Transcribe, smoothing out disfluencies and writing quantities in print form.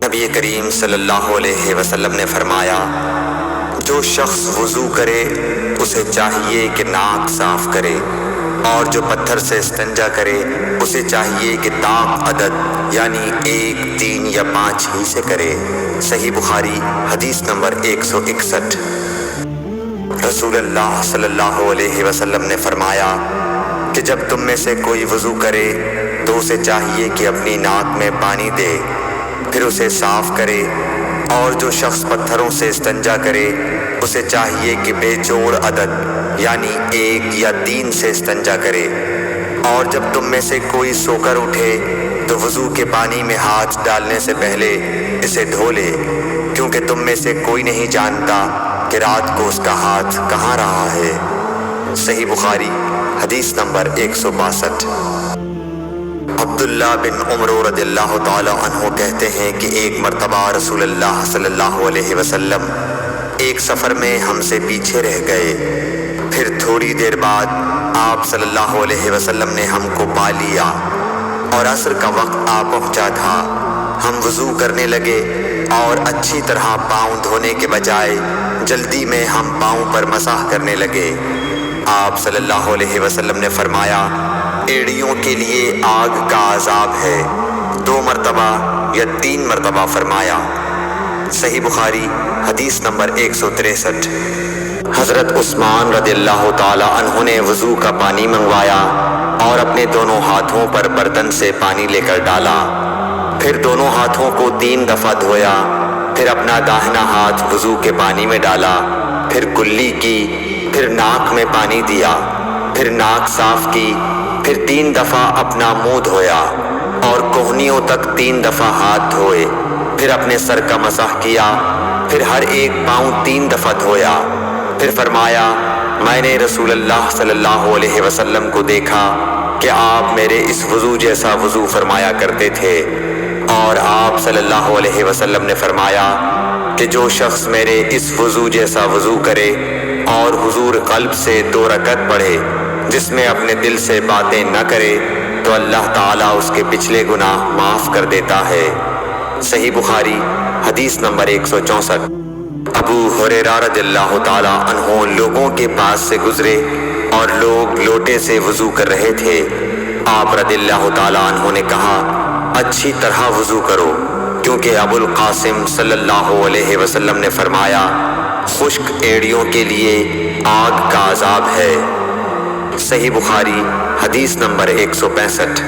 نبی کریم صلی اللہ علیہ وسلم نے فرمایا، جو شخص وضو کرے اسے چاہیے کہ ناک صاف کرے، اور جو پتھر سے استنجا کرے اسے چاہیے کہ طاق عدد یعنی 1، 3 یا 5 ہی سے کرے۔ صحیح بخاری حدیث نمبر 161۔ رسول اللہ صلی اللہ علیہ وسلم نے فرمایا کہ جب تم میں سے کوئی وضو کرے تو اسے چاہیے کہ اپنی ناک میں پانی دے، پھر اسے صاف کرے، اور جو شخص پتھروں سے استنجا کرے اسے چاہیے کہ بے جوڑ عدد یعنی 1 یا 3 سے استنجا کرے، اور جب تم میں سے کوئی سو کر اٹھے تو وضو کے پانی میں ہاتھ ڈالنے سے پہلے اسے دھو لے، کیونکہ تم میں سے کوئی نہیں جانتا کہ رات کو اس کا ہاتھ کہاں رہا ہے۔ صحیح بخاری حدیث نمبر 162۔ عبداللہ بن عمر رضی اللہ تعالی عنہ کہتے ہیں کہ ایک مرتبہ رسول اللہ صلی اللہ علیہ وسلم ایک سفر میں ہم سے پیچھے رہ گئے، پھر تھوڑی دیر بعد آپ صلی اللہ علیہ وسلم نے ہم کو پا لیا اور عصر کا وقت آ پہنچا تھا۔ ہم وضو کرنے لگے اور اچھی طرح پاؤں دھونے کے بجائے جلدی میں ہم پاؤں پر مسح کرنے لگے۔ آپ صلی اللہ علیہ وسلم نے فرمایا، ایڑیوں کے لیے آگ کا عذاب ہے، 2 مرتبہ یا 3 مرتبہ فرمایا۔ صحیح بخاری حدیث نمبر 163۔ حضرت عثمان رضی اللہ تعالی عنہ نے وضو کا پانی منگوایا اور اپنے دونوں ہاتھوں پر برتن سے پانی لے کر ڈالا، پھر دونوں ہاتھوں کو 3 دفعہ دھویا، پھر اپنا داہنا ہاتھ وضو کے پانی میں ڈالا، پھر کلی کی، پھر ناک میں پانی دیا، پھر ناک صاف کی، پھر 3 دفعہ اپنا منہ دھویا اور کوہنیوں تک 3 دفعہ ہاتھ دھوئے، پھر اپنے سر کا مسح کیا، پھر ہر ایک پاؤں 3 دفعہ دھویا، پھر فرمایا، میں نے رسول اللہ صلی اللہ علیہ وسلم کو دیکھا کہ آپ میرے اس وضو جیسا وضو فرمایا کرتے تھے، اور آپ صلی اللہ علیہ وسلم نے فرمایا کہ جو شخص میرے اس وضو جیسا وضو کرے اور حضور قلب سے 2 رکعت پڑھے جس میں اپنے دل سے باتیں نہ کرے تو اللہ تعالیٰ اس کے پچھلے گناہ معاف کر دیتا ہے۔ صحیح بخاری حدیث نمبر 164۔ ابو ہریرہ رضی اللہ تعالی عنہ لوگوں کے پاس سے گزرے اور لوگ لوٹے سے وضو کر رہے تھے۔ آپ رضی اللہ تعالی عنہ نے کہا، اچھی طرح وضو کرو، کیونکہ ابو القاسم صلی اللہ علیہ وسلم نے فرمایا، خشک ایڑیوں کے لیے آگ کا عذاب ہے۔ صحیح بخاری حدیث نمبر 165۔